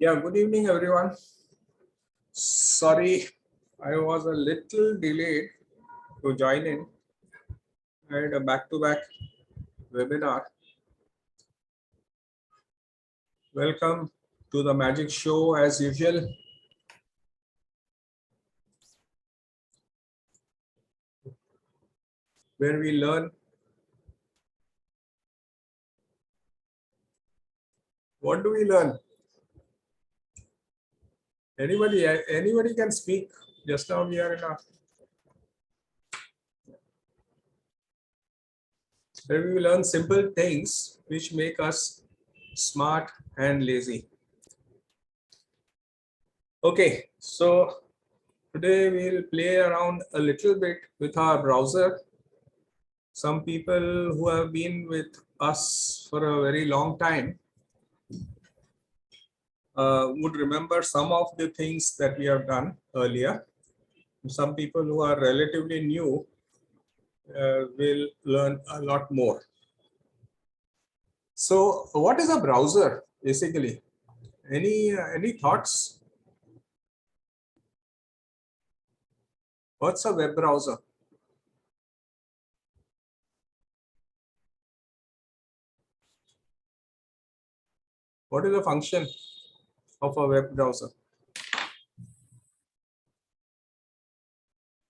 Yeah, good evening, everyone. Sorry, I was a little delayed to join in. I had a back-to-back webinar. Welcome to the Magic Show as usual. Where we learn. What do we learn? Anybody can speak. Just now we are in a where we learn simple things which make us smart and lazy. Okay, so today we'll play around a little bit with our browser. Some people who have been with us for a very long time would remember some of the things that we have done earlier. Some people who are relatively new will learn a lot more. So what is a browser basically? Any thoughts? What's a web browser? What is the function of a web browser?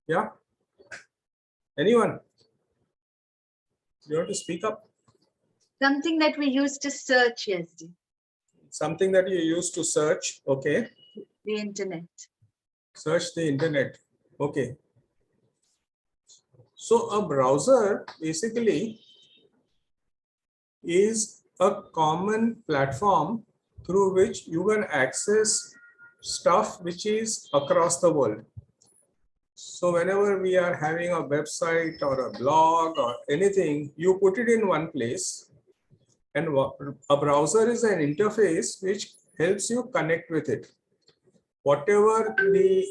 Yeah? Anyone? You want to speak up? Something that we use to search, yes. Something that you use to search, okay. The internet. Search the internet, okay. So a browser basically is a common platform through which you can access stuff which is across the world. So whenever we are having a website or a blog or anything, you put it in one place, and a browser is an interface which helps you connect with it. Whatever the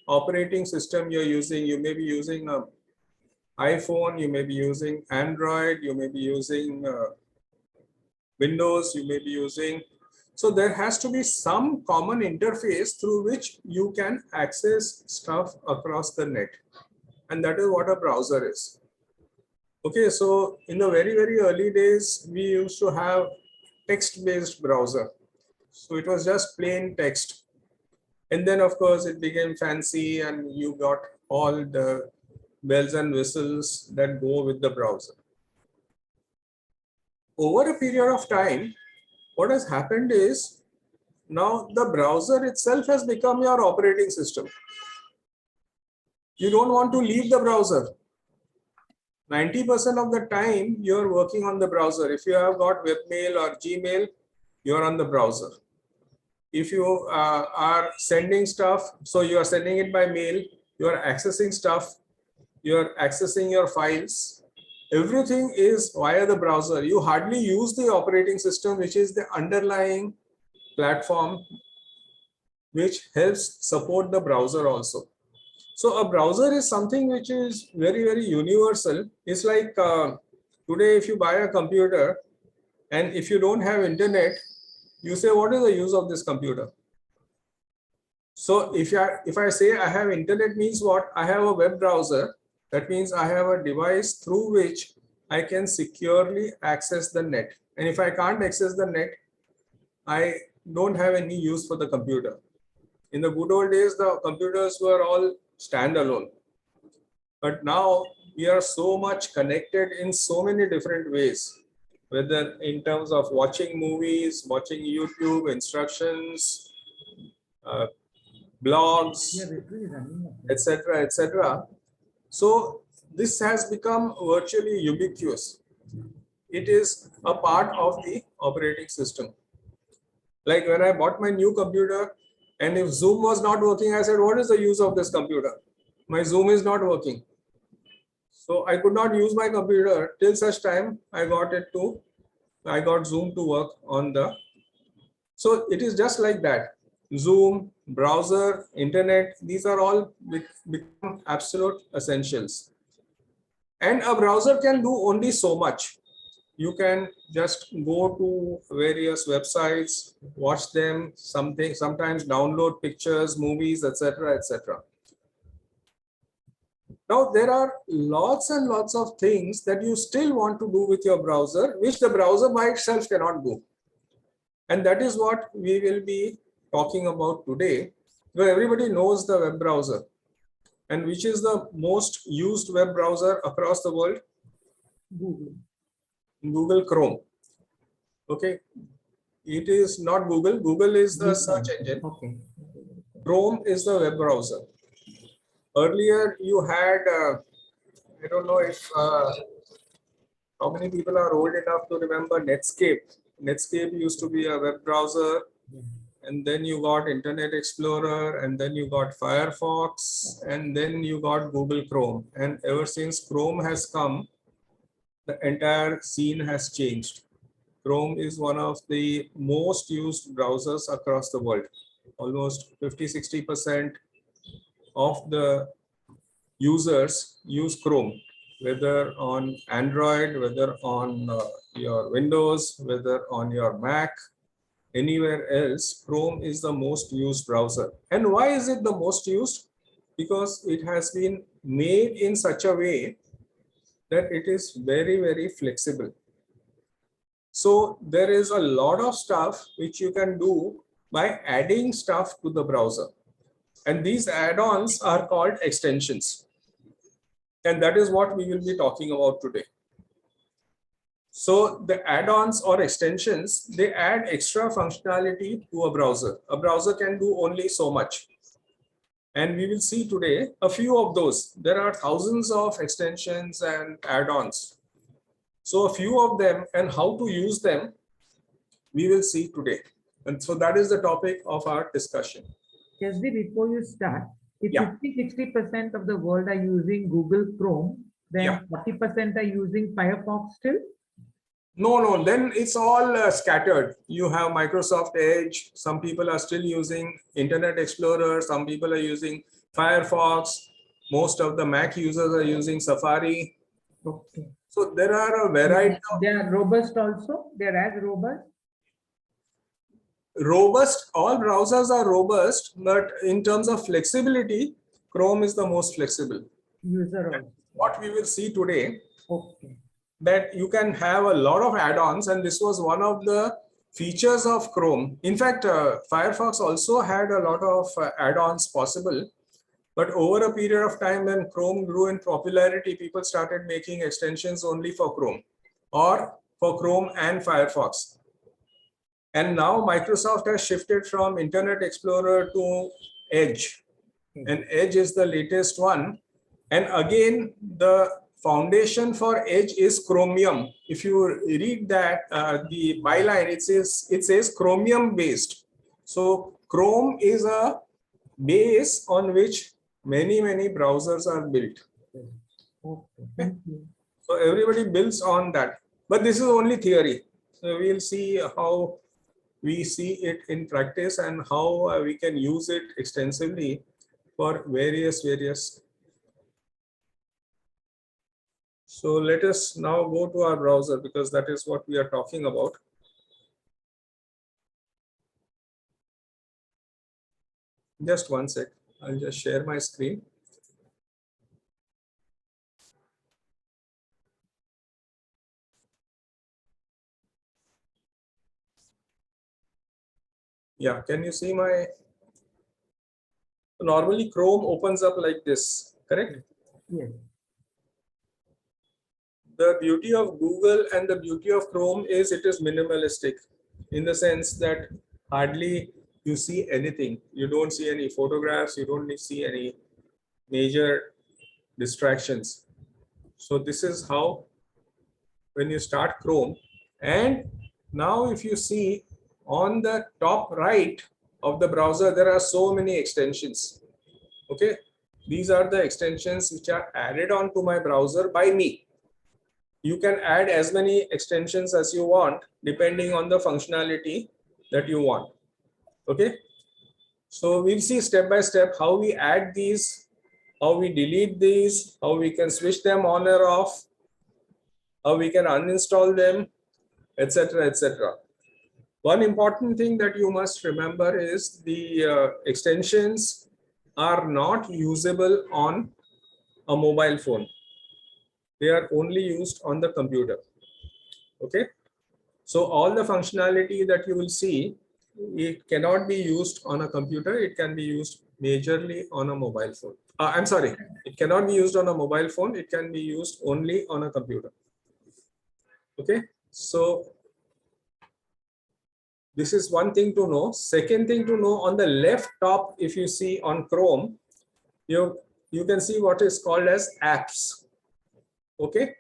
operating system you're using, you may be using a iPhone, you may be using Android, you may be using Windows, you may be using. So there has to be some common interface through which you can access stuff across the net. And that is what a browser is. Okay, so in the very, very early days, we used to have text-based browser. So it was just plain text. And then of course it became fancy and you got all the bells and whistles that go with the browser. Over a period of time, what has happened is now the browser itself has become your operating system. You don't want to leave the browser. 90% of the time you're working on the browser. If you have got webmail or Gmail, you're on the browser. If you are sending stuff, so you are sending it by mail, you are accessing stuff, you're accessing your files, everything is via the browser. You hardly use the operating system, which is the underlying platform which helps support the browser also. So a browser is something which is very, very universal. It's like today if you buy a computer and if you don't have internet, you say, what is the use of this computer? So if I say I have internet means what? I have a web browser. That means I have a device through which I can securely access the net. And if I can't access the net, I don't have any use for the computer. In the good old days, the computers were all standalone. But now we are so much connected in so many different ways, whether in terms of watching movies, watching YouTube, instructions, blogs, etc., etc. So this has become virtually ubiquitous. It is a part of the operating system. Like when I bought my new computer, and if Zoom was not working, I said, what is the use of this computer? My Zoom is not working. So I could not use my computer till such time I got Zoom to work on the. So it is just like that. Zoom, browser, internet, these are all become absolute essentials. And a browser can do only so much. you can just go to various websites, watch them, sometimes download pictures, movies, etc., etc. Now, there are lots and lots of things that you still want to do with your browser, which the browser by itself cannot do. And that is what we will be talking about today, where everybody knows the web browser. And which is the most used web browser across the world? Google. Google Chrome. Okay. It is not Google. Google is the search engine. Okay. Chrome is the web browser. Earlier, you had, I don't know if, how many people are old enough to remember Netscape. Netscape used to be a web browser, and then you got Internet Explorer, and then you got Firefox, and then you got Google Chrome. And ever since Chrome has come, the entire scene has changed. Chrome is one of the most used browsers across the world. Almost 50–60% of the users use Chrome, whether on Android, whether on your Windows, whether on your Mac, anywhere else. Chrome is the most used browser. And why is it the most used? Because it has been made in such a way that it is very, very flexible. So there is a lot of stuff which you can do by adding stuff to the browser. And these add-ons are called extensions. And that is what we will be talking about today. So the add-ons or extensions, they add extra functionality to a browser. A browser can do only so much. And we will see today a few of those. There are thousands of extensions and add-ons. So a few of them and how to use them, we will see today. And so that is the topic of our discussion. SD, before you start, if Yeah. 50–60% of the world are using Google Chrome, then Yeah. 40% are using Firefox still? No, then it's all scattered. You have Microsoft Edge. Some people are still using Internet Explorer. Some people are using Firefox. Most of the Mac users are using Safari. Okay. So there are a variety of They are robust also? They are as robust? robust. All browsers are robust, but in terms of flexibility, Chrome is the most flexible. User also. What we will see today, Okay. that you can have a lot of add-ons, and this was one of the features of Chrome. In fact, Firefox also had a lot of add-ons possible, but over a period of time when Chrome grew in popularity, people started making extensions only for Chrome or for Chrome and Firefox. And now Microsoft has shifted from Internet Explorer to Edge, and Edge is the latest one. And again, the foundation for Edge is Chromium. If you read that, the byline, it says Chromium based. So Chrome is a base on which many browsers are built. Okay. Thank you. So everybody builds on that. But this is only theory. So we'll see how we see it in practice and how we can use it extensively for various. So let us now go to our browser, because that is what we are talking about. Just one sec. I'll just share my screen. Yeah, can you see my? Normally Chrome opens up like this, correct? Yes. The beauty of Google and the beauty of Chrome is it is minimalistic, in the sense that hardly you see anything. You don't see any photographs, you don't see any major distractions. So this is how, when you start Chrome, and now if you see on the top right of the browser, there are so many extensions. Okay, these are the extensions which are added on to my browser by me. You can add as many extensions as you want, depending on the functionality that you want. Okay, so we'll see step by step how we add these, how we delete these, how we can switch them on or off, how we can uninstall them, etc., etc. One important thing that you must remember is the extensions are not usable on a mobile phone. They are only used on the computer. Okay. So all the functionality that you will see, it cannot be used on a computer. It can be used majorly on a mobile phone. I'm sorry, it cannot be used on a mobile phone. It can be used only on a computer. Okay. So this is one thing to know. Second thing to know, on the left top, if you see on Chrome, you can see what is called as apps. Okay.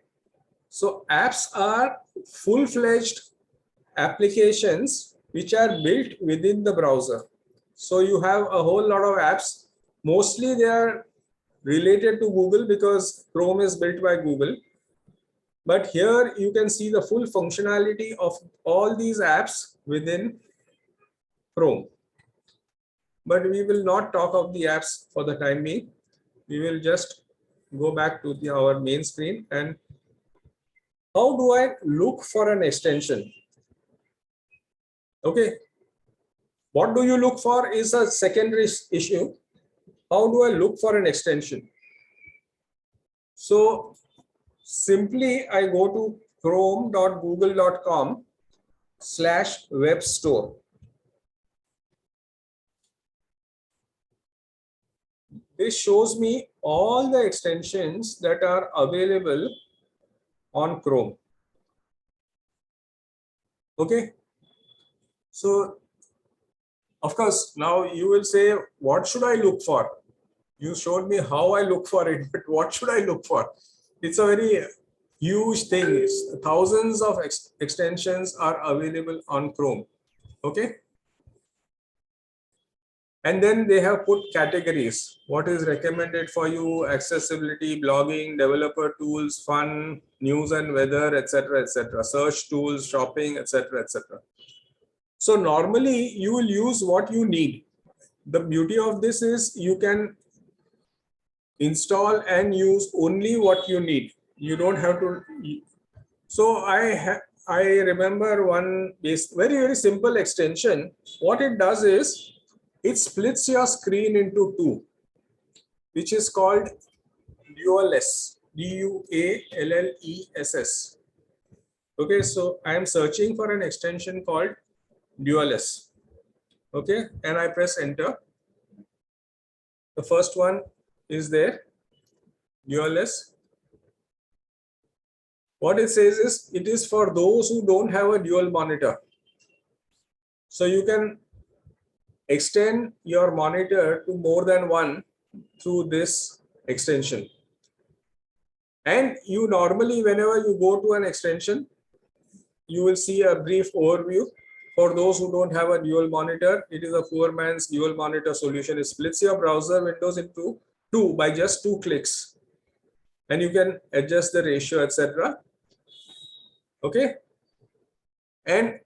So apps are full-fledged applications which are built within the browser. So you have a whole lot of apps. Mostly they are related to Google because Chrome is built by Google. But here you can see the full functionality of all these apps within Chrome. But we will not talk of the apps for the time being. We will just go back to our main screen. And how do I look for an extension? Okay. What do you look for is a secondary issue. How do I look for an extension? So simply I go to chrome.google.com/web store. This shows me all the extensions that are available on Chrome. Okay. So of course, now you will say, what should I look for? You showed me how I look for it, but what should I look for? It's a very huge thing. Thousands of extensions are available on Chrome. Okay. And then they have put categories. What is recommended for you? Accessibility, blogging, developer tools, fun, news and weather, etc., etc. Search tools, shopping, etc., etc. So normally you will use what you need. The beauty of this is you can install and use only what you need. You don't have to. So I remember one very simple extension. What it does is it splits your screen into two, which is called DualS. DualLess. Okay, so I am searching for an extension called DualS. Okay, and I press enter. The first one is there, DualS. What it says is it is for those who don't have a dual monitor. So you can extend your monitor to more than one through this extension. And you normally, whenever you go to an extension, you will see a brief overview. For those who don't have a dual monitor, it is a poor man's dual monitor solution. It splits your browser windows into two by just 2 clicks. And you can adjust the ratio, etc. Okay. And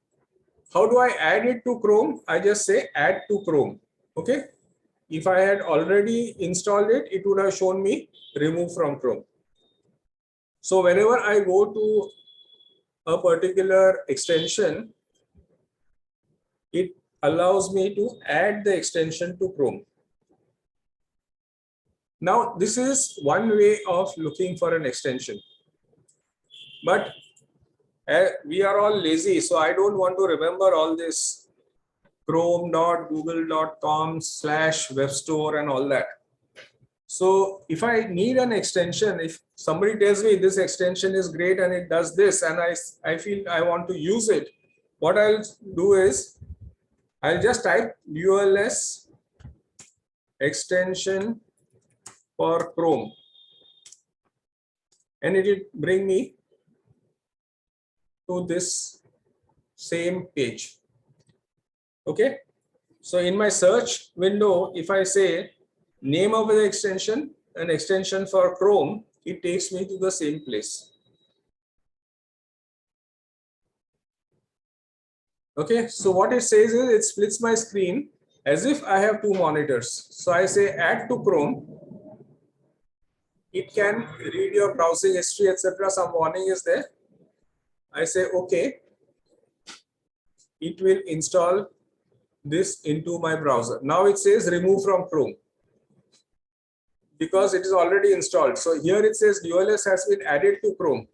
how do I add it to Chrome? I just say add to Chrome. Okay. If I had already installed it, it would have shown me remove from Chrome. So whenever I go to a particular extension, it allows me to add the extension to Chrome. Now, this is one way of looking for an extension. But we are all lazy, so I don't want to remember all this chrome.google.com/web store and all that. So if I need an extension, if somebody tells me this extension is great and it does this, and I feel I want to use it, what I'll do is I'll just type DualS extension for Chrome, and it will bring me to this same page. Okay. So in my search window, if I say name of the extension, an extension for Chrome, it takes me to the same place. Okay, so what it says is it splits my screen as if I have two monitors. So I say add to Chrome. It can read your browsing history, etc. Some warning is there. I say okay, it will install this into my browser. Now it says remove from Chrome because it is already installed. So here it says DualS has been added to Chrome.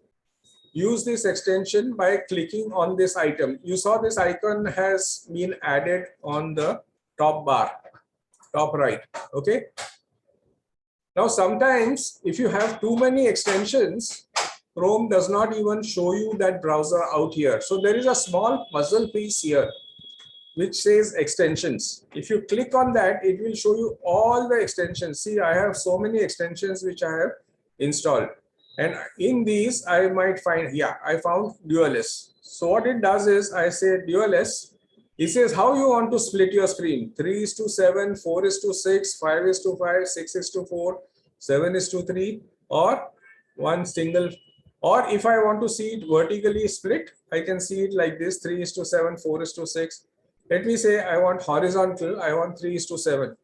Use this extension by clicking on this item. You saw this icon has been added on the top bar, top right. Okay. Now, sometimes if you have too many extensions, Chrome does not even show you that browser out here. So there is a small puzzle piece here which says extensions. If you click on that, it will show you all the extensions. See, I have so many extensions which I have installed. And in these, I might find, yeah, I found DualS. So what it does is I say DualS. It says how you want to split your screen. 3:7, 4:6, 5:5, 6:4, 7:3, or one single. Or if I want to see it vertically split, I can see it like this: 3:7, 4:6. Let me say I want horizontal, I want 3:7.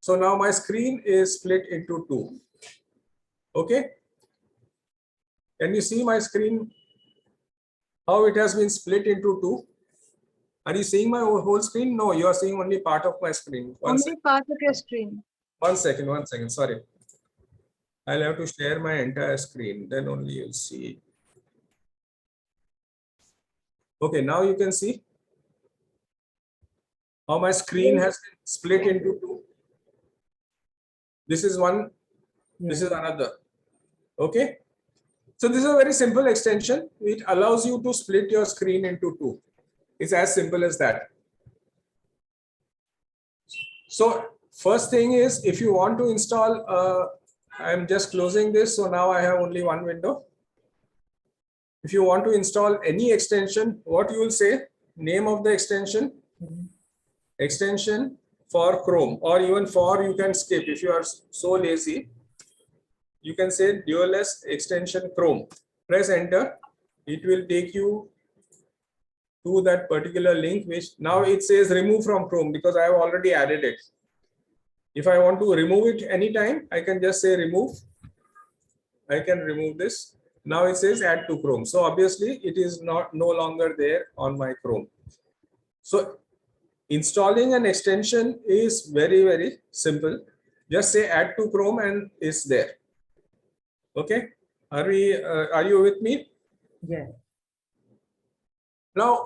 So now my screen is split into two. Okay. Can you see my screen? How it has been split into two? Are you seeing my whole screen? No, you are seeing only part of my screen. Only part of your screen. 1 second, 1 second. Sorry. I'll have to share my entire screen. Then only you'll see. Okay, now you can see how my screen has been split into two. This is one, this is another. Okay. So this is a very simple extension. It allows you to split your screen into two. It's as simple as that. So first thing is, if you want to install, I'm just closing this. So now I have only one window. If you want to install any extension, what you will say, name of the extension, extension for Chrome, or even for you can skip if you are so lazy. You can say DualS extension Chrome. Press enter. It will take you to that particular link, which now it says remove from Chrome because I have already added it. If I want to remove it anytime, I can just say remove. I can remove this. Now it says add to Chrome. So obviously it is no longer there on my Chrome. So installing an extension is very, very simple. Just say add to Chrome and it's there. Okay. Are you with me? Yeah. Now,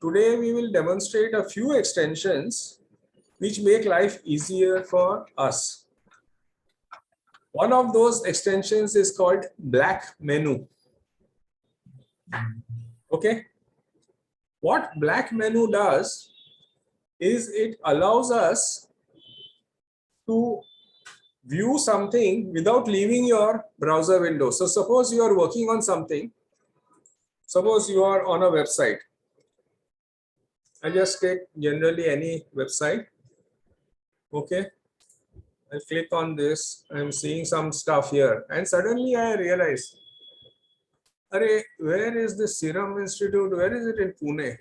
today we will demonstrate a few extensions which make life easier for us. One of those extensions is called Black Menu. Okay. What Black Menu does is it allows us to view something without leaving your browser window. So suppose you are working on something. Suppose you are on a website. I just take generally any website. Okay. I click on this. I'm seeing some stuff here. And suddenly I realize, where is the Serum Institute? Where is it in Pune?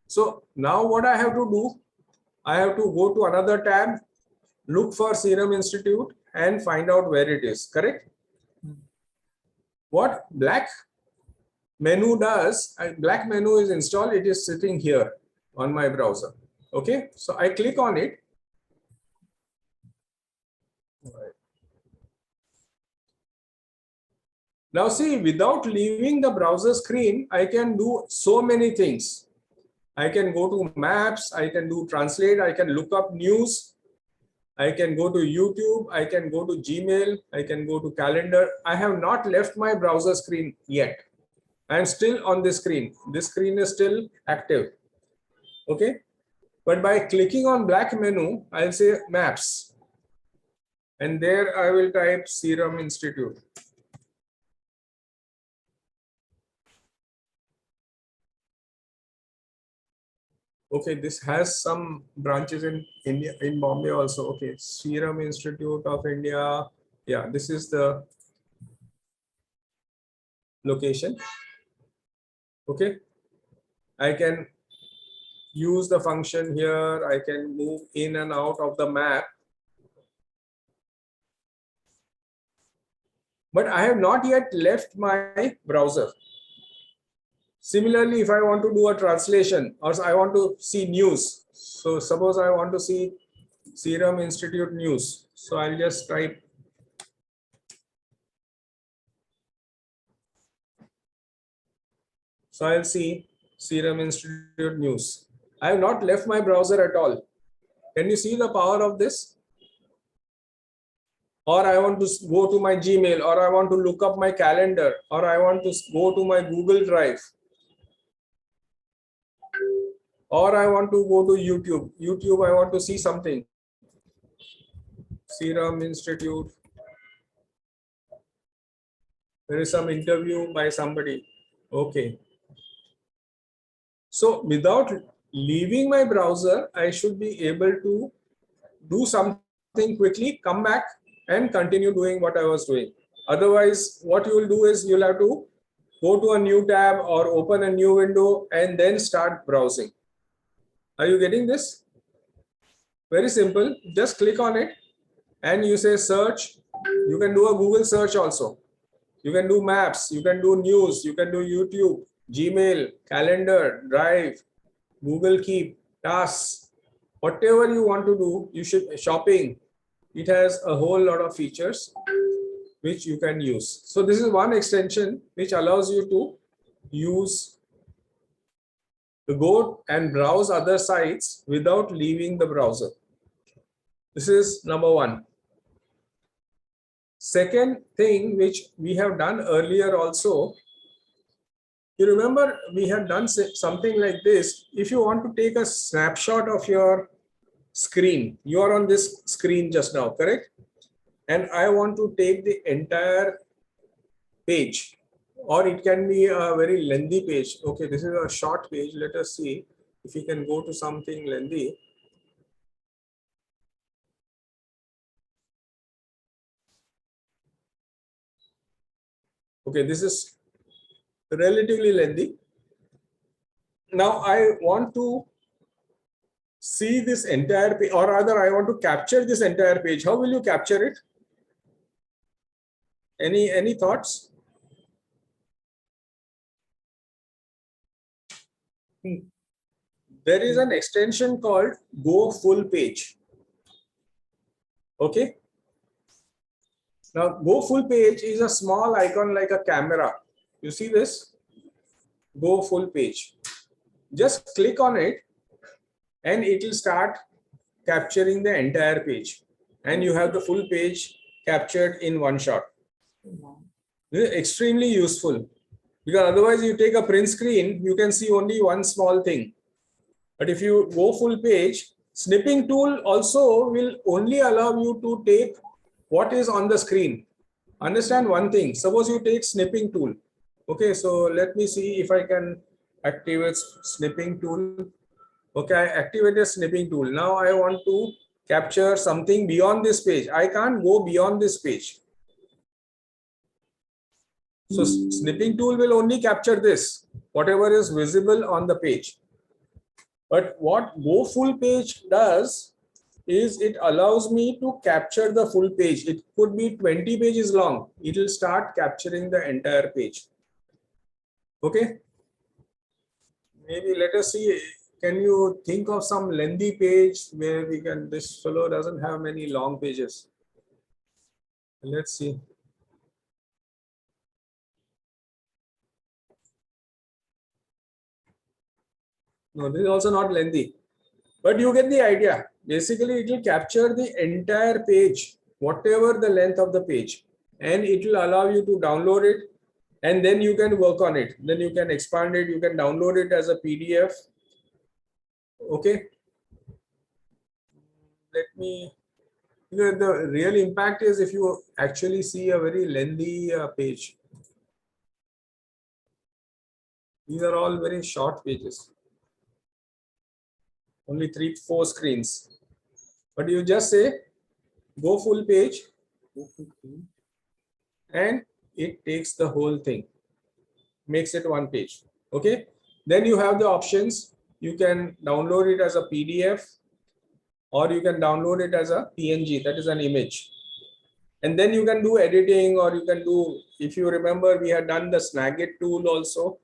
So now what I have to do, I have to go to another tab, look for Serum Institute and find out where it is, correct? What Black Menu does, Black Menu is installed, it is sitting here on my browser. Okay, so I click on it. Now see, without leaving the browser screen, I can do so many things. I can go to maps, I can do translate, I can look up news, I can go to YouTube, I can go to Gmail, I can go to calendar. I have not left my browser screen yet. I am still on this screen. This screen is still active. Okay. But by clicking on Black Menu, I'll say maps. And there I will type Serum Institute. Okay, this has some branches in India, in Bombay also. Okay, Serum Institute of India. Yeah, this is the location. Okay, I can use the function here. I can move in and out of the map. but I have not yet left my browser. Similarly, if I want to do a translation or I want to see news, so suppose I want to see Serum Institute news, so I'll just type so I'll see Serum Institute news. I have not left my browser at all. Can you see the power of this? Or I want to go to my Gmail, or I want to look up my calendar, or I want to go to my Google Drive, or I want to go to YouTube. YouTube, I want to see something. Serum Institute. There is some interview by somebody. Okay. So without leaving my browser, I should be able to do something quickly, come back and continue doing what I was doing. Otherwise, what you will do is you'll have to go to a new tab or open a new window and then start browsing. Are you getting this? Very simple. Just click on it and you say search. You can do a Google search also. You can do maps, you can do news, you can do YouTube, Gmail, calendar, Drive, Google Keep, tasks, whatever you want to do. You should shopping. It has a whole lot of features which you can use. So this is one extension which allows you to use to go and browse other sites without leaving the browser. This is number one. Second thing which we have done earlier also, you remember we had done something like this. If you want to take a snapshot of your screen, you are on this screen just now, correct? And I want to take the entire page, or it can be a very lengthy page. Okay, this is a short page. Let us see if we can go to something lengthy. Okay, this is relatively lengthy. Now I want to see this entire page, or rather I want to capture this entire page. How will you capture it? Any thoughts? There is an extension called Go Full Page. Okay. Now Go Full Page is a small icon like a camera. You see this? Go Full Page. Just click on it and it will start capturing the entire page. And you have the full page captured in one shot. This is extremely useful because otherwise you take a print screen, you can see only one small thing. But if you go full page, snipping tool also will only allow you to take what is on the screen. Understand one thing. Suppose you take snipping tool. Okay, so let me see if I can activate snipping tool. Okay, I activated snipping tool. Now I want to capture something beyond this page. I can't go beyond this page. So snipping tool will only capture this, whatever is visible on the page. But what Go Full Page does is it allows me to capture the full page. It could be 20 pages long. It will start capturing the entire page. Okay. Maybe let us see. Can you think of some lengthy page where we can, this fellow doesn't have many long pages. Let's see. No, this is also not lengthy, but you get the idea. Basically, it will capture the entire page, whatever the length of the page, and it will allow you to download it, and then you can work on it. Then you can expand it. You can download it as a PDF. Okay. Let me, the real impact is if you actually see a very lengthy page. These are all very short pages. Only 3-4 screens. But you just say go full page and it takes the whole thing, makes it one page. Okay. Then you have the options. You can download it as a PDF or you can download it as a PNG, that is an image. And then you can do editing, or you can do, if you remember, we had done the Snagit tool also.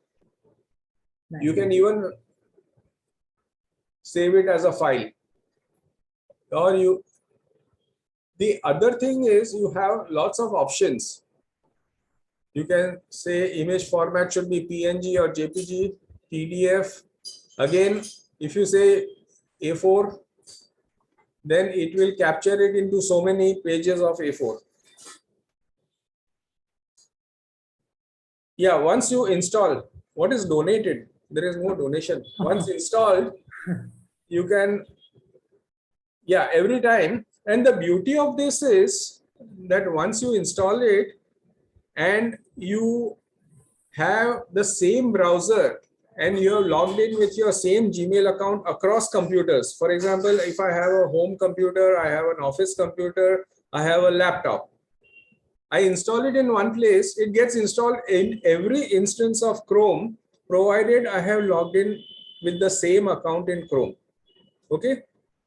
You can even save it as a file. Or the other thing is you have lots of options. You can say image format should be PNG or JPG, PDF. Again, if you say A4, then it will capture it into so many pages of A4. Yeah, once you install, what is donated? There is no donation. Once installed, you can, yeah, every time. And the beauty of this is that once you install it and you have the same browser and you have logged in with your same Gmail account across computers. For example, if I have a home computer, I have an office computer, I have a laptop. I install it in one place, it gets installed in every instance of Chrome, provided I have logged in with the same account in Chrome. Okay,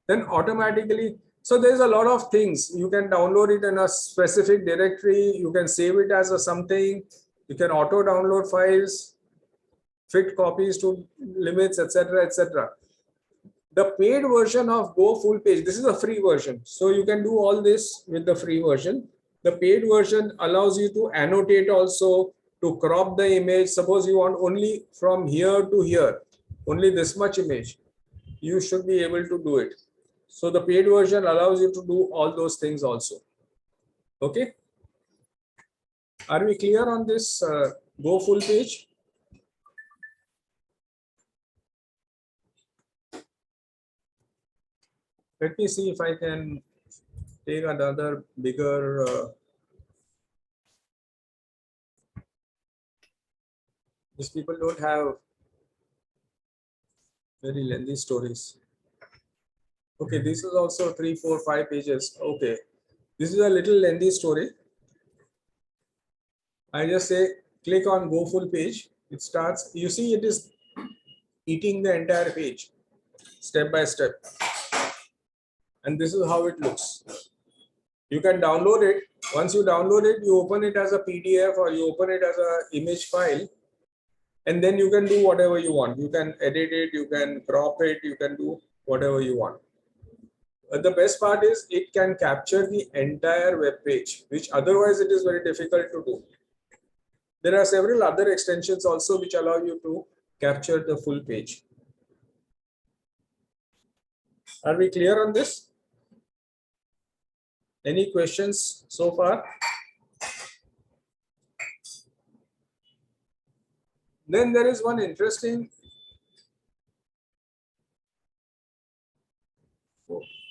then automatically, so there's a lot of things. You can download it in a specific directory, you can save it as a something, you can auto download files, fit copies to limits, etc., etc. The paid version of Go Full Page, this is a free version, so you can do all this with the free version. The paid version allows you to annotate also, to crop the image. Suppose you want only from here to here, only this much image, you should be able to do it. So the paid version allows you to do all those things also. Okay, are we clear on this Go Full Page? Let me see if I can take another bigger these people don't have very lengthy stories. Okay, this is also 3, 4, 5 pages. Okay, this is a little lengthy story. I just say click on Go Full Page. It starts, you see it is eating the entire page step by step. And this is how it looks. You can download it. Once you download it, you open it as a PDF or you open it as an image file. And then you can do whatever you want. You can edit it, you can crop it, you can do whatever you want. But the best part is it can capture the entire web page, which otherwise it is very difficult to do. There are several other extensions also which allow you to capture the full page. Are we clear on this? Any questions so far? Then there is one interesting.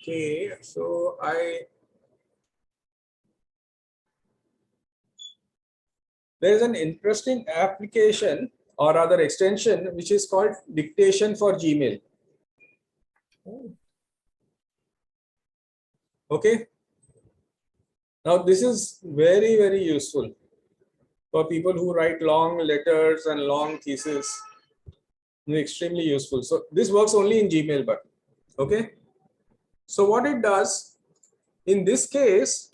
Okay, so there is an interesting application or other extension which is called Dictation for Gmail. Okay. Now this is very, very useful for people who write long letters and long theses. Extremely useful. So this works only in Gmail, but okay. So what it does in this case,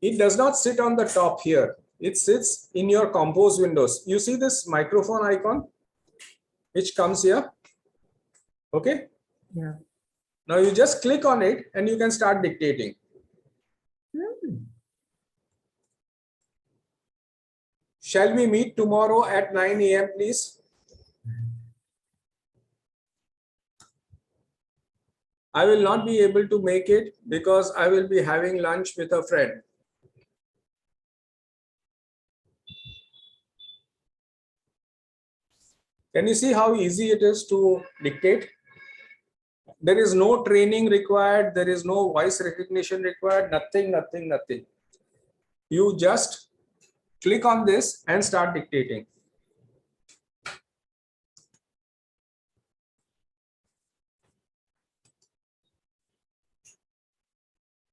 it does not sit on the top here. It sits in your Compose windows. You see this microphone icon, which comes here. Okay. Yeah. Now you just click on it and you can start dictating. Shall we meet tomorrow at 9 a.m. please? I will not be able to make it because I will be having lunch with a friend. Can you see how easy it is to dictate? There is no training required. There is no voice recognition required. Nothing, nothing, nothing. You just click on this and start dictating.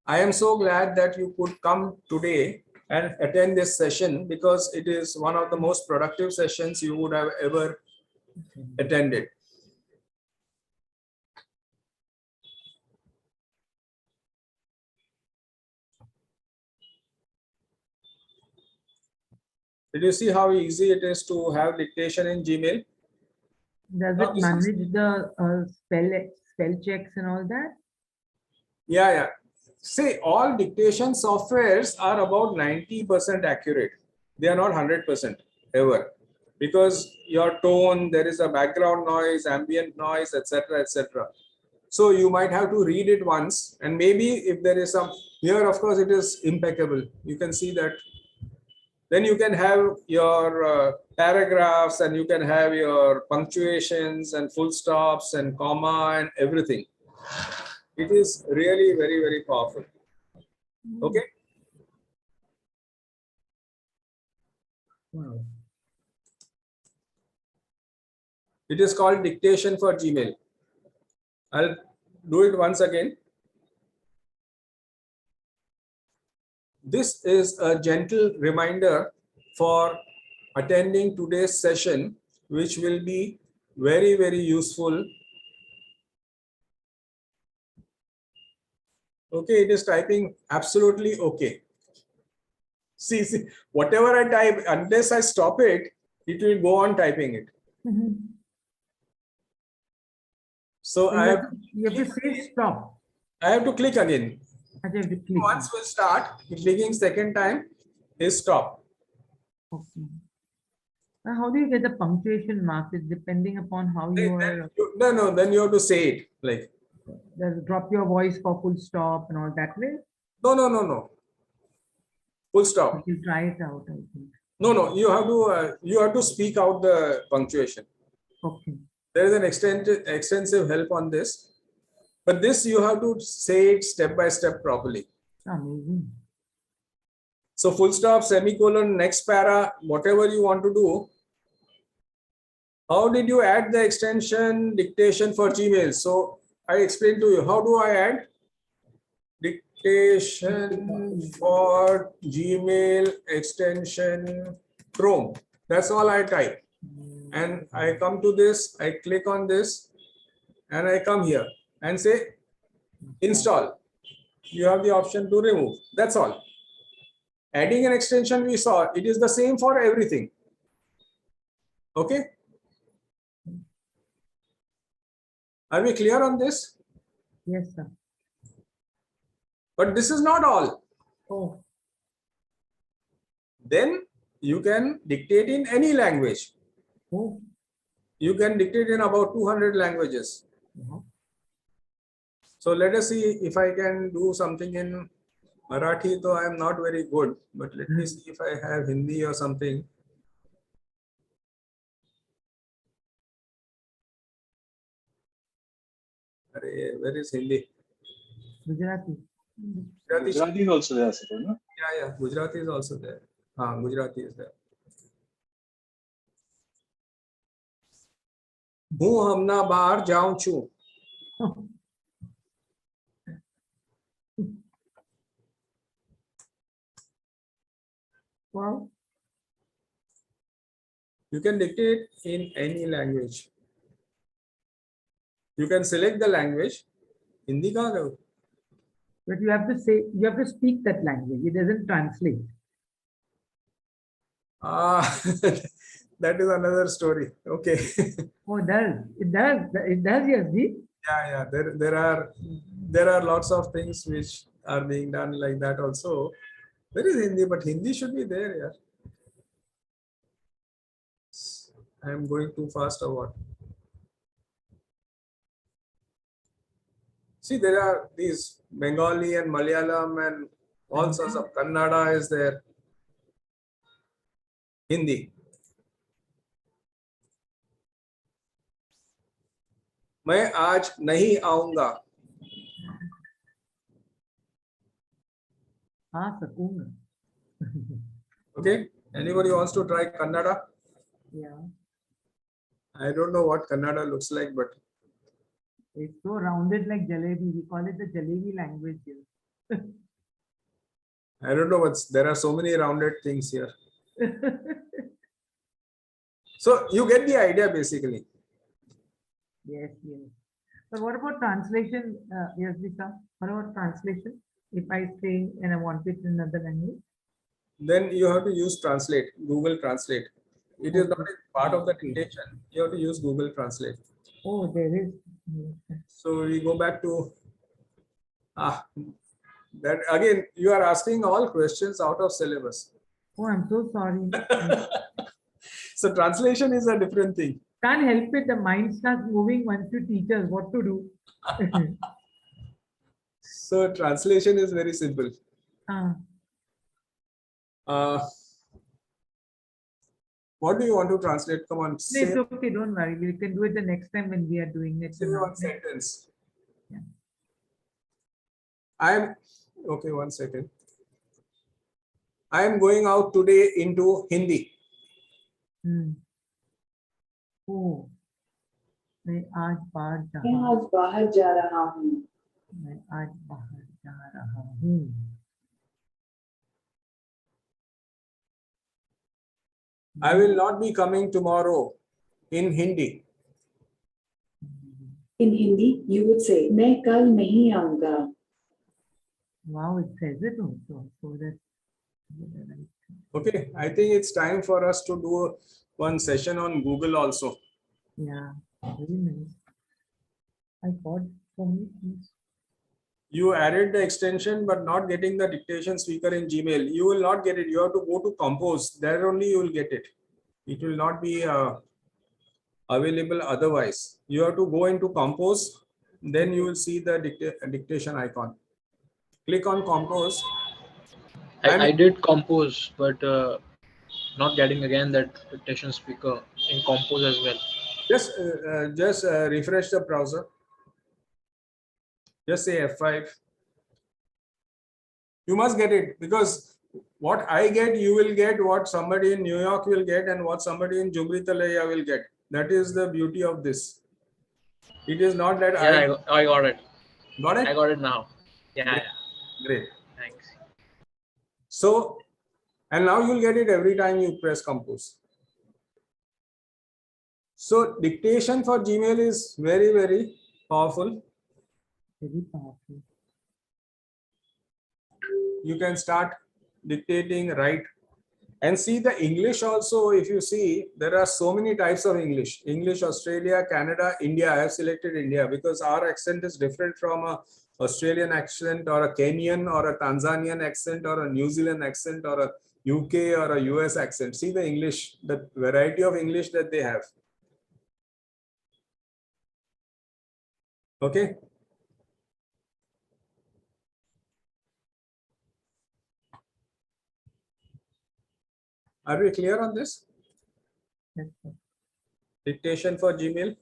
I am so glad that you could come today and attend this session because it is one of the most productive sessions you would have ever attended. Did you see how easy it is to have dictation in Gmail? Does Now it this is- manage the spell checks and all that? Yeah, yeah. See, all dictation softwares are about 90% accurate. They are not 100% ever, because your tone, there is a background noise, ambient noise, etc., etc. So you might have to read it once, and maybe if there is some here, of course, it is impeccable. You can see that. Then you can have your paragraphs, and you can have your punctuations and full stops and comma and everything. It is really very, very powerful. Okay. Wow. It is called dictation for Gmail. I'll do it once again. This is a gentle reminder for attending today's session, which will be very, very useful. Okay, it is typing absolutely okay. See, whatever I type, unless I stop it, it will go on typing it. So So I you have to say stop. have to click again. I have to click. Once we start, clicking second time is stop. Okay. Now, how do you get the punctuation marks? It's depending upon how you are. Then you have to say it like, Drop your voice for full stop and all that way. no. Full stop. You try it out, I think. No. You have to speak out the punctuation. Okay. There is an extensive help on this, but this you have to say it step by step properly. Amazing. So full stop, semicolon, next para, whatever you want to do. How did you add the extension dictation for Gmail? So I explained to you, how do I add dictation for Gmail extension Chrome? That's all I type. And I come to this, I click on this, and I come here and say install. You have the option to remove. That's all. Adding an extension, we saw it is the same for everything. Okay. Are we clear on this? Yes, sir. But this is not all. Oh, Then you can dictate in any language. oh. You can dictate in about 200 languages. So let us see if I can do something in Marathi, though I am not very good, but let me see if I have Hindi or something. Where is Hindi? Gujarati. Gujarati is also there, sir, no? Yeah. Gujarati is also there. Gujarati is there. હું હમણાં બહાર જાઉં છું. Wow. You can dictate in any language. You can select the language. Hindi कहाँ गए? But you have to say, you have to speak that language. It doesn't translate. That is another story. Okay. Oh, it does. It does. It does, yes, Ji. Yeah. There are lots of things which are being done like that also. There is Hindi, but Hindi should be there. Yeah. I am going too fast or what? See, there are these Bengali and Malayalam and all sorts of Kannada is there. Hindi. मैं आज नहीं आऊंगा. हाँ, सकूंगा. Okay. Anybody wants to try Kannada? Yeah. I don't know what Kannada looks like, but It's so rounded like jalebi. We call it the jalebi language here. I don't know what's. There are so many rounded things here. So you get the idea basically. Yes. But what about translation? Yes, Vika. What about translation? If I say and I want it in another language? then you have to use Translate, Google Translate. It is not a part of the dictation. You have to use Google Translate. Oh, there is. So we go back to that again. You are asking all questions out of syllabus. Oh, I'm so sorry. So translation is a different thing. Can't help it. The mind starts moving once you teach us what to do. So translation is very simple. Ah, What do you want to translate? Come on, it's say, okay. Don't worry. We can do it the next time when we are doing it. say one sentence. Yeah. I am okay. One second. I am going out today into Hindi. Oh, मैं आज बाहर जा रहा हूँ मैं आज बाहर जा रहा हूँ I will not be coming tomorrow in Hindi. In Hindi, you would say, मैं कल नहीं आऊँगा. Wow, it says it also. So that's Okay, I think it's time for us to do one session on Google also. yeah, very nice. I got so many things. You added the extension, but not getting the dictation speaker in Gmail. You will not get it. You have to go to Compose. There only you will get it. It will not be available otherwise. You have to go into Compose. Then you will see the dictation icon. Click on Compose. I did Compose, but not getting again that dictation speaker in Compose as well. Just refresh the browser. Just say F5. You must get it, because what I get, you will get, what somebody in New York will get, and what somebody in Jumri Talaya will get. That is the beauty of this. It is not that Yeah, I got it. Got it? I got it now. Yeah, Great. yeah. Great. Thanks. So, and now you'll get it every time you press Compose. So dictation for Gmail is very, very powerful. Very powerful. You can start dictating, write, and see the English also. If you see, there are so many types of English. English, Australia, Canada, India. I have selected India because our accent is different from a Australian accent or a Kenyan or a Tanzanian accent or a New Zealand accent or a UK or a US accent. See the English, the variety of English that they have. Okay. Are we clear on this? Yes, sir. Dictation for Gmail.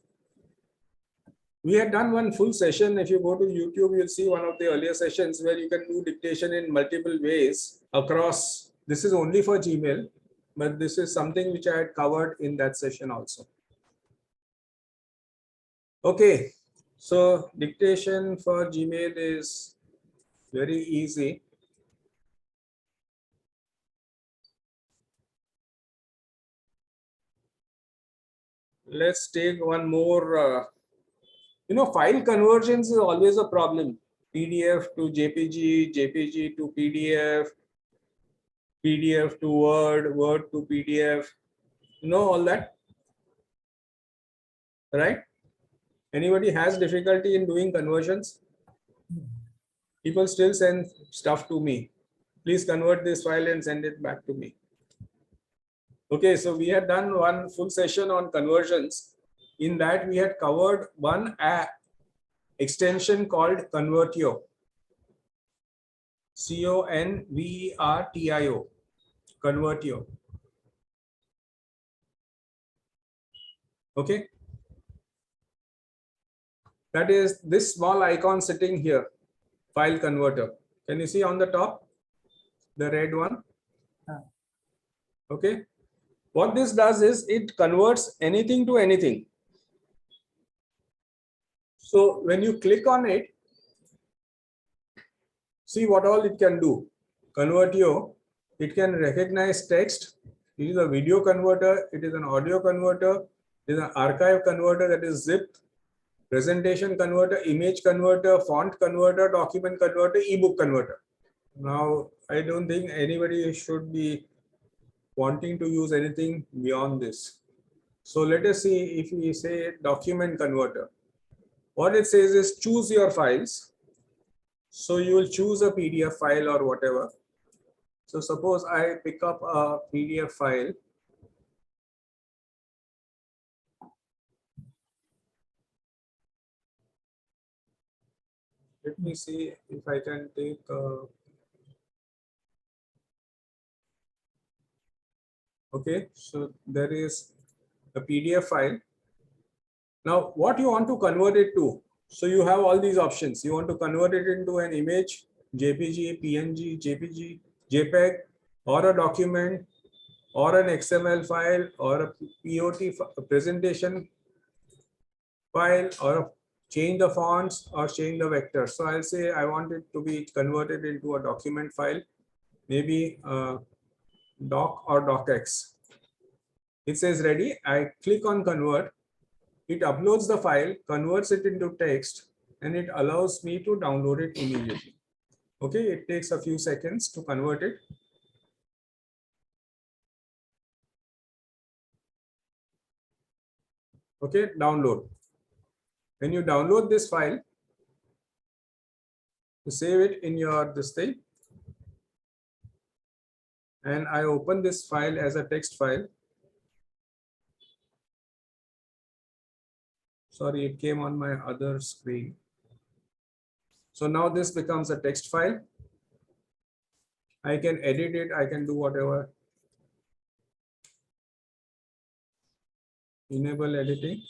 We had done one full session. If you go to YouTube, you'll see one of the earlier sessions where you can do dictation in multiple ways across. This is only for Gmail, but this is something which I had covered in that session also. Okay, so dictation for Gmail is very easy. Let's take one more. File conversions is always a problem. PDF to JPG, JPG to PDF, PDF to Word, Word to PDF. All that, right? Anybody has difficulty in doing conversions? People still send stuff to me. Please convert this file and send it back to me. Okay, so we had done one full session on conversions. In that, we had covered one extension called Convertio. Convertio. Convertio. Okay. That is this small icon sitting here, file converter. Can you see on the top, the red one? Okay. What this does is it converts anything to anything. So when you click on it, see what all it can do. Convertio, it can recognize text. It is a video converter. It is an audio converter. It is an archive converter, that is zip. Presentation converter, image converter, font converter, document converter, ebook converter. Now I don't think anybody should be wanting to use anything beyond this. So let us see if we say document converter. What it says is choose your files. So you will choose a PDF file or whatever. So suppose I pick up a PDF file. Let me see if I can take okay, so there is a PDF file. Now, what you want to convert it to? So you have all these options. You want to convert it into an image, JPG, PNG, JPG, JPEG, or a document, or an XML file, or a POT presentation file, or change the fonts or change the vectors. So I'll say I want it to be converted into a document file, maybe doc or docx. It says ready. I click on convert. It uploads the file, converts it into text, and it allows me to download it immediately. Okay, it takes a few seconds to convert it. Okay, download. When you download this file, you save it in your this thing. And I open this file as a text file. Sorry, it came on my other screen. So now this becomes a text file. I can edit it, I can do whatever. Enable editing.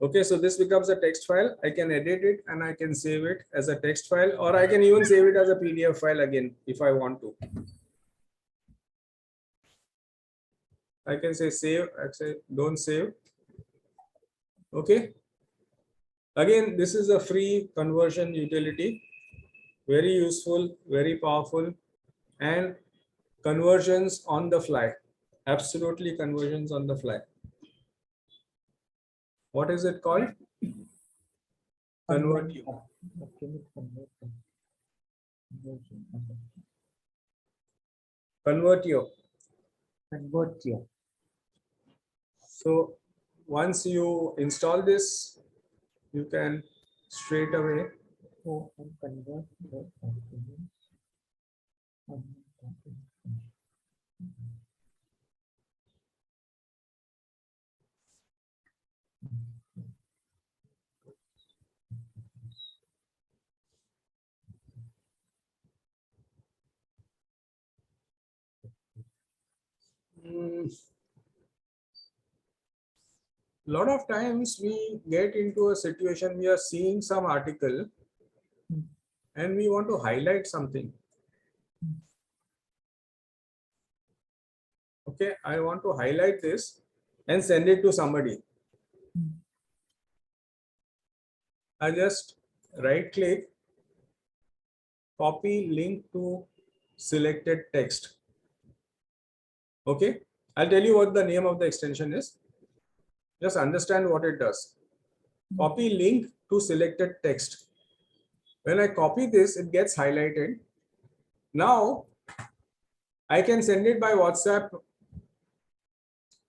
Okay, so this becomes a text file. I can edit it and I can save it as a text file, or I can even save it as a PDF file again if I want to. I can say save, I say don't save. Okay. Again, this is a free conversion utility. Very useful, very powerful, and conversions on the fly. Absolutely conversions on the fly. What is it called? Convertio. Convertio. Convertio. So once you install this, you can straight away So, and convert the documents. lot of times we get into a situation, we are seeing some article and we want to highlight something. Okay, I want to highlight this and send it to somebody. I just right click, copy link to selected text. Okay, I'll tell you what the name of the extension is. Just understand what it does. Copy link to selected text. When I copy this, it gets highlighted. Now I can send it by WhatsApp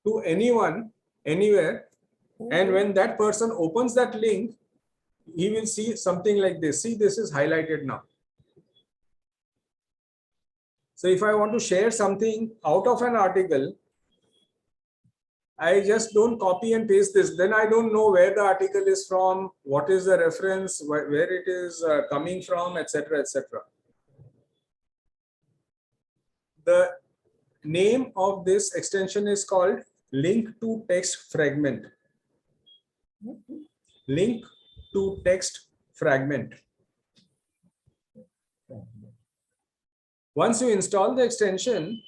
to anyone, anywhere. And when that person opens that link, he will see something like this. See, this is highlighted now. So if I want to share something out of an article, I just don't copy and paste this. Then I don't know where the article is from, what is the reference, where it is coming from, etc., etc. The name of this extension is called link to text fragment. Link to text fragment. Once you install the extension,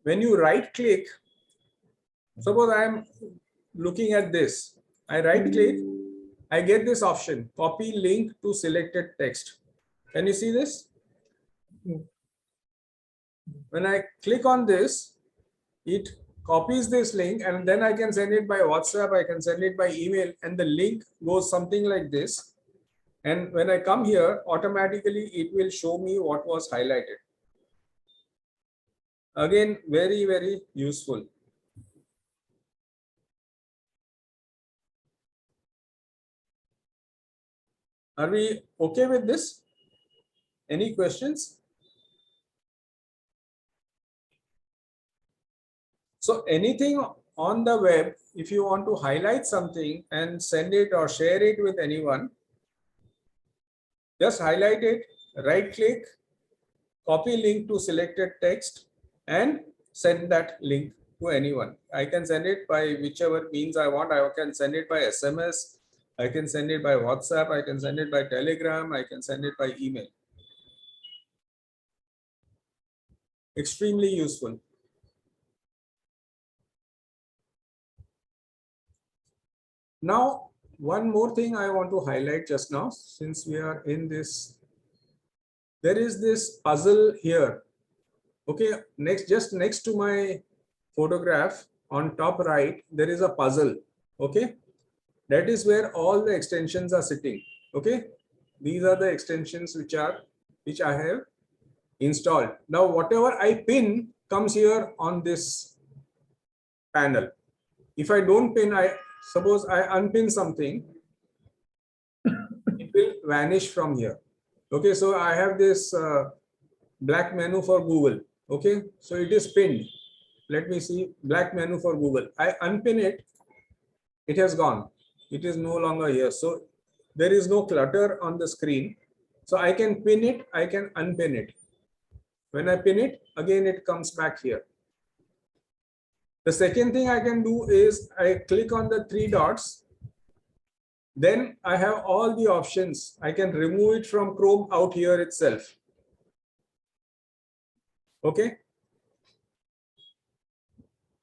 when you right click, suppose I am looking at this, I right click, I get this option, copy link to selected text. Can you see this? Yes. When I click on this, it copies this link and then I can send it by WhatsApp, I can send it by email, and the link goes something like this. And when I come here, automatically it will show me what was highlighted. Again, very, very useful. Are we okay with this? Any questions? So anything on the web, if you want to highlight something and send it or share it with anyone, just highlight it, right click, copy link to selected text and send that link to anyone. I can send it by whichever means I want. I can send it by SMS, I can send it by WhatsApp, I can send it by Telegram, I can send it by email. Extremely useful. Now, one more thing I want to highlight just now, since we are in this, there is this puzzle here. Okay, just next to my photograph on top right, there is a puzzle. Okay, that is where all the extensions are sitting. Okay, these are the extensions which I have installed. Now, whatever I pin comes here on this panel. If I don't pin, suppose I unpin something, it will vanish from here. Okay, so I have this black menu for Google. Okay, so it is pinned. Let me see, black menu for Google. I unpin it, it has gone. It is no longer here. So there is no clutter on the screen. So I can pin it, I can unpin it. When I pin it, again it comes back here. The second thing I can do is I click on the three dots. Then I have all the options. I can remove it from Chrome out here itself. Okay.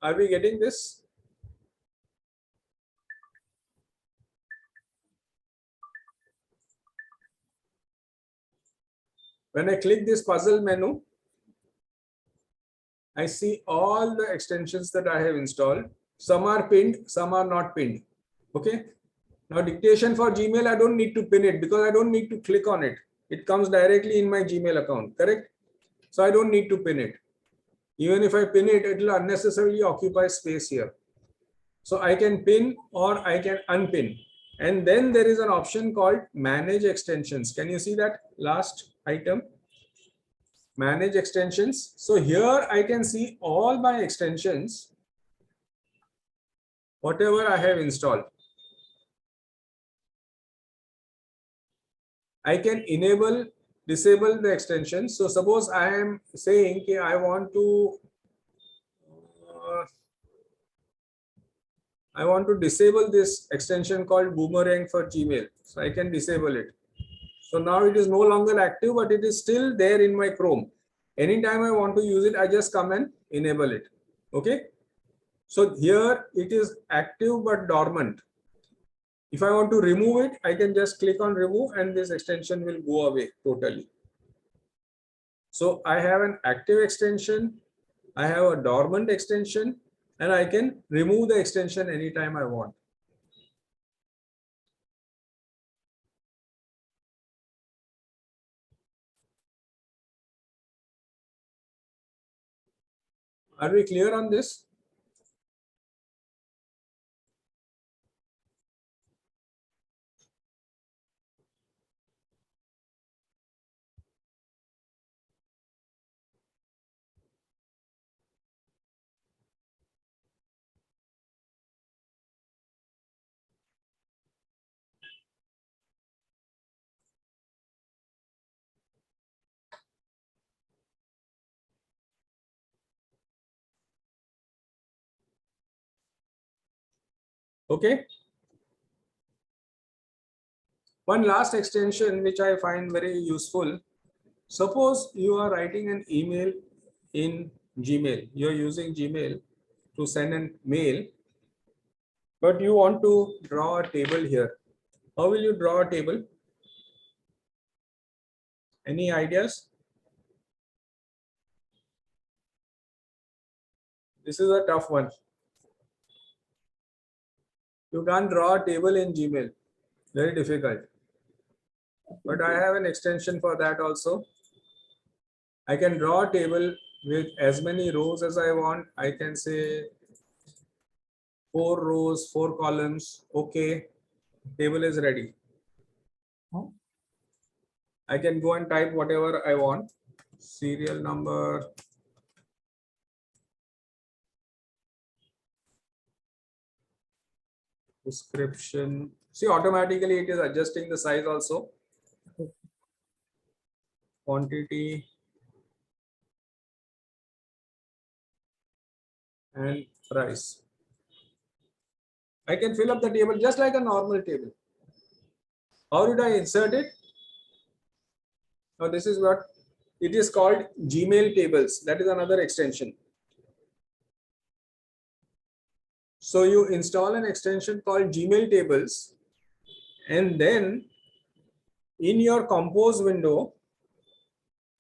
Are we getting this? When I click this puzzle menu, I see all the extensions that I have installed. Some are pinned, some are not pinned. Okay. Now dictation for Gmail, I don't need to pin it because I don't need to click on it. It comes directly in my Gmail account, correct? So I don't need to pin it. Even if I pin it, it will unnecessarily occupy space here. So I can pin or I can unpin. And then there is an option called manage extensions. Can you see that last item? Manage extensions. So here I can see all my extensions, whatever I have installed. I can enable, disable the extension. So suppose I am saying okay, I want to disable this extension called Boomerang for Gmail. So I can disable it. So now it is no longer active, but it is still there in my Chrome. Anytime I want to use it, I just come and enable it. Okay. So here it is active but dormant. If I want to remove it, I can just click on remove and this extension will go away totally. So I have an active extension, I have a dormant extension, and I can remove the extension anytime I want. Are we clear on this? Okay. One last extension which I find very useful. Suppose you are writing an email in Gmail. You're using Gmail to send an mail, but you want to draw a table here. How will you draw a table? Any ideas? This is a tough one. You can't draw a table in Gmail. Very difficult. But I have an extension for that also. I can draw a table with as many rows as I want. I can say 4 rows, 4 columns. Okay, table is ready. Oh. I can go and type whatever I want. Serial number. Description. See, automatically it is adjusting the size also. Quantity. And price. I can fill up the table just like a normal table. How did I insert it? Now this is what it is called Gmail tables. That is another extension. So you install an extension called Gmail tables, and then in your Compose window,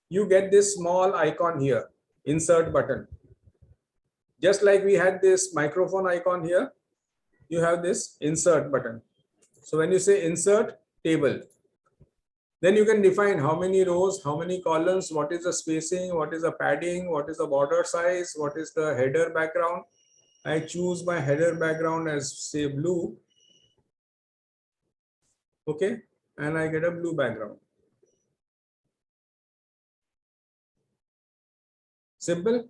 you get this small icon here, insert button. Just like we had this microphone icon here, you have this insert button. So when you say insert table, then you can define how many rows, how many columns, what is the spacing, what is the padding, what is the border size, what is the header background. I choose my header background as say blue. Okay, and I get a blue background. Simple.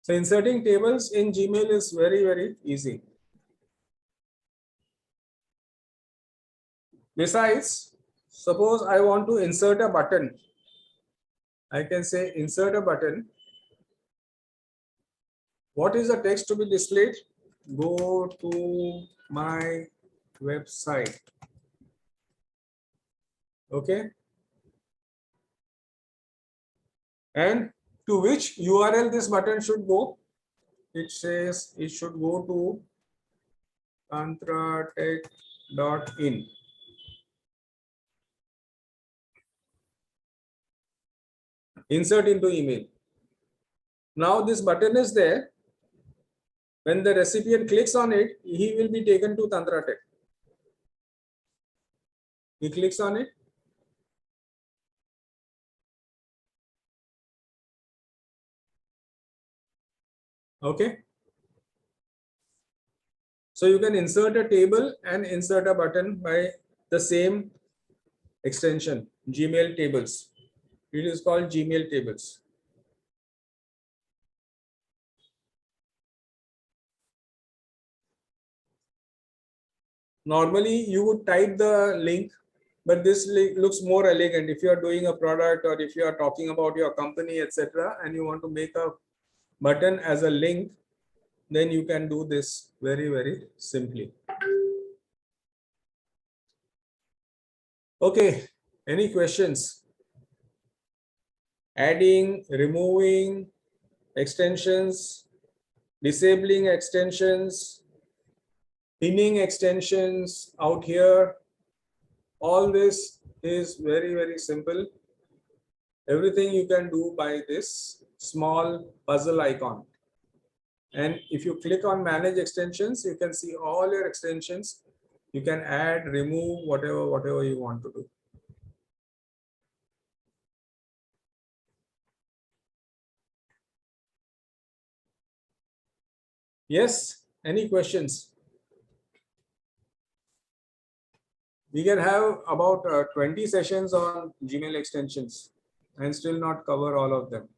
So inserting tables in Gmail is very, very easy. Besides, suppose I want to insert a button. I can say insert a button. What is the text to be displayed? Go to my website. Okay. And to which URL this button should go? It says it should go to tantratech.in. Insert into email. Now this button is there. When the recipient clicks on it, he will be taken to Tantratech. He clicks on it. Okay. So you can insert a table and insert a button by the same extension, Gmail tables. It is called Gmail tables. Normally you would type the link, but this looks more elegant if you are doing a product or if you are talking about your company, etc., and you want to make a button as a link, then you can do this very, very simply. Okay, any questions? Adding, removing extensions, disabling extensions, pinning extensions out here. All this is very, very simple. Everything you can do by this small puzzle icon. And if you click on manage extensions, you can see all your extensions. You can add, remove, whatever you want to do. Yes, any questions? We can have about 20 sessions on Gmail extensions and still not cover all of them.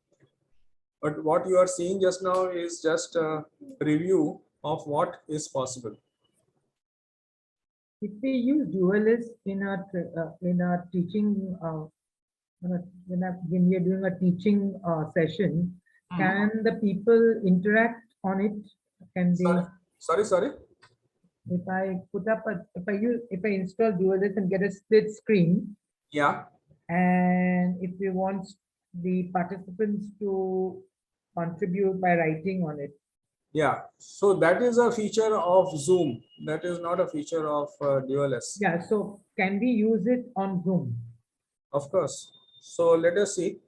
But what you are seeing just now is just a preview of what is possible. If we use Dualist in our teaching, when we are doing a teaching session, can the people interact on it? Can they? Sorry. If I install Dualist and get a split screen, Yeah. and if we want the participants to contribute by writing on it, Yeah, so that is a feature of Zoom. That is not a feature of DualS. Yeah, so can we use it on Zoom? Of course. So let us see.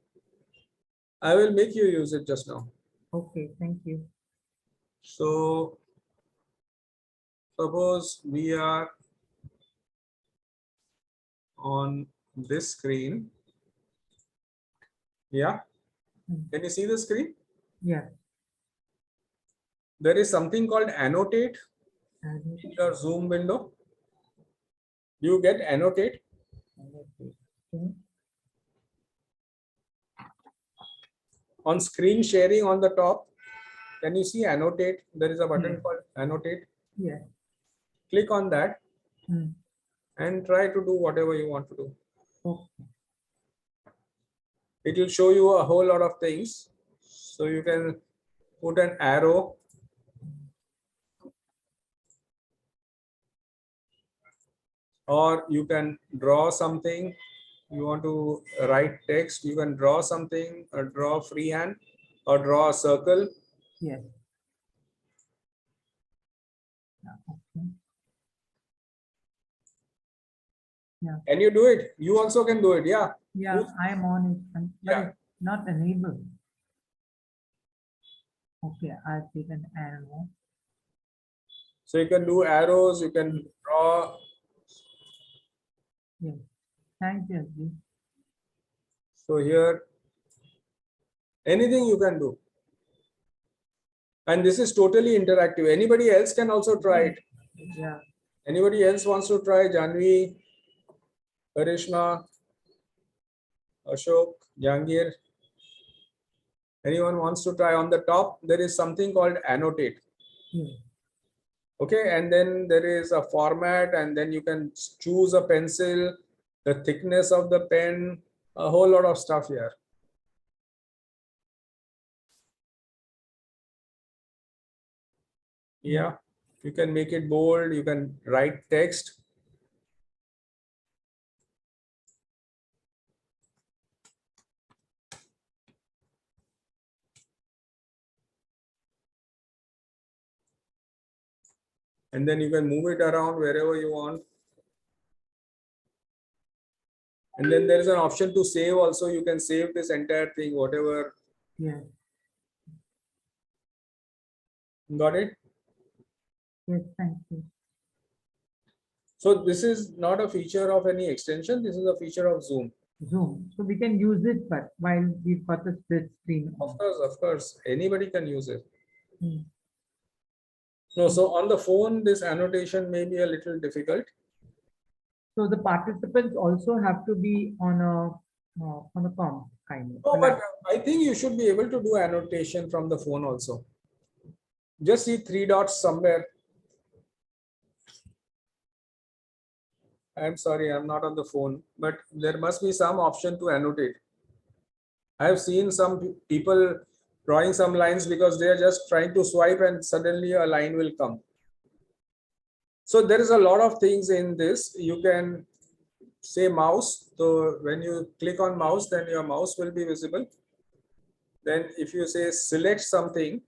I will make you use it just now. Okay, thank you. So suppose we are on this screen. Yeah. Can you see the screen? Yeah. There is something called annotate And- in your Zoom window. You get annotate. Okay. On screen sharing on the top. Can you see annotate? There is a button Yeah. called annotate. Yeah. Click on that Hmm. and try to do whatever you want to do. Okay. It will show you a whole lot of things. So you can put an arrow. Or you can draw something. You want to write text, you can draw something, or draw freehand, or draw a circle. Yes. Yeah, okay. Can you do it? You also can do it. Yeah. Yeah, I am on it, but Yeah. it's not enabled. Okay, I'll take an arrow. So you can do arrows, you can draw. Yes. Thank you, Ajit. So here, anything you can do. And this is totally interactive. Anybody else can also try it. Yeah. Anybody else wants to try? Janvi, Karishma, Ashok, Jangir. Anyone wants to try? On the top, there is something called annotate. Yeah. Okay, and then there is a format, and then you can choose a pencil, the thickness of the pen, a whole lot of stuff here. Yeah, you can make it bold, you can write text. And then you can move it around wherever you want. And then there is an option to save also. You can save this entire thing, whatever. Yeah. Got it? Yes, thank you. So this is not a feature of any extension. This is a feature of Zoom. Zoom. So we can use it, but while we've got the split screen. Of course, anybody can use it. Hmm. No, so on the phone, this annotation may be a little difficult. So the participants also have to be on a com kind of. No, but I think you should be able to do annotation from the phone also. Just see 3 dots somewhere. I'm sorry, I'm not on the phone, but there must be some option to annotate. I have seen some people drawing some lines because they are just trying to swipe and suddenly a line will come. So there is a lot of things in this. You can say mouse. So when you click on mouse, then your mouse will be visible. Then if you say select something,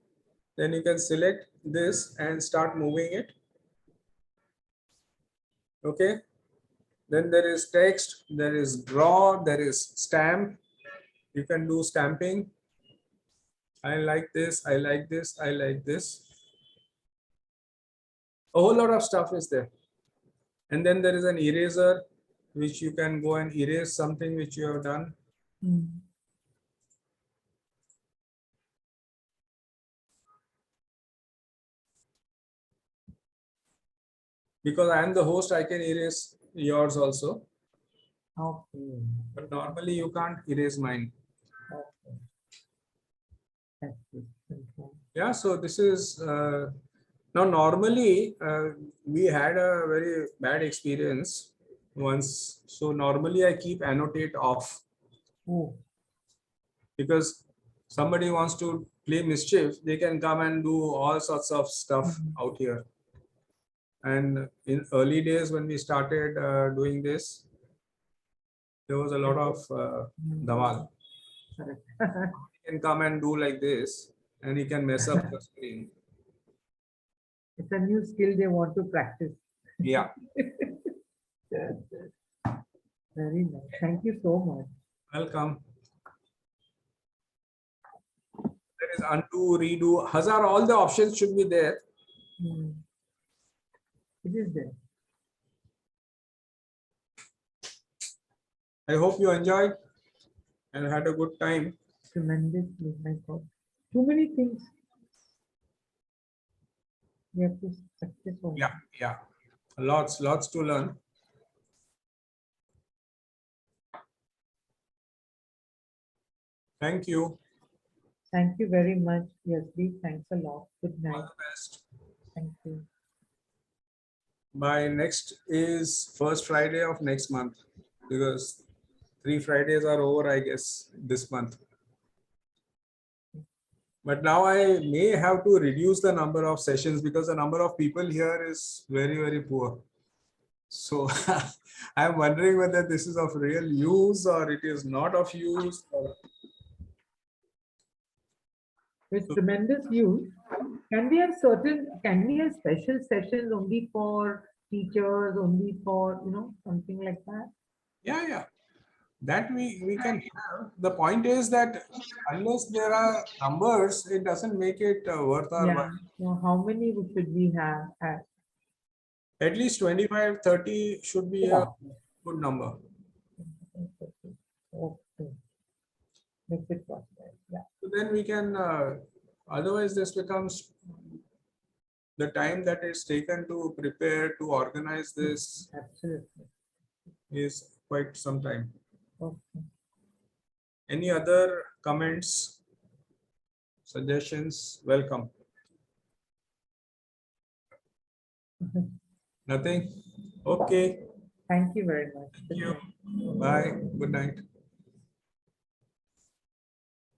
then you can select this and start moving it. Okay. Then there is text, there is draw, there is stamp. You can do stamping. I like this, I like this, I like this. A whole lot of stuff is there. And then there is an eraser, which you can go and erase something which you have done. Hmm. Because I am the host, I can erase yours also. Okay. But normally you can't erase mine. Okay. That's it. Control. Yeah, so this is now normally we had a very bad experience once. So normally I keep annotate off Oh, because somebody wants to play mischief, they can come and do all sorts of stuff out here. And in early days when we started doing this, there was a lot of dhamal. correct. He can come and do like this and he can mess up the screen. It's a new skill they want to practice. Yeah. Very nice. Thank you so much. Welcome. There is undo, redo. Hazar, all the options should be there. Hmm. It is there. I hope you enjoyed and had a good time. Tremendously, my God. Too many things. We have to practice on. Yeah, yeah. Lots to learn. Thank you. Thank you very much. Yes, thanks a lot. Good All night. the best. Thank you. My next is first Friday of next month, because 3 Fridays are over, I guess, this month. But now I may have to reduce the number of sessions because the number of people here is very, very poor. So I'm wondering whether this is of real use or it is not of use. With tremendous use. Can we have special sessions only for teachers, only for, something like that? Yeah, yeah. That we can have. The point is that unless there are numbers, it doesn't make it worth our Yeah. while. So how many should we have At least 25, 30 should be a good number. Okay. Makes it possible. Yeah. So then we can, otherwise this becomes the time that is taken to prepare, to organize this Absolutely. is quite some time. Okay. Any other comments, suggestions? Welcome. Nothing? Okay. Thank you very much. Thank you. Bye. Good night.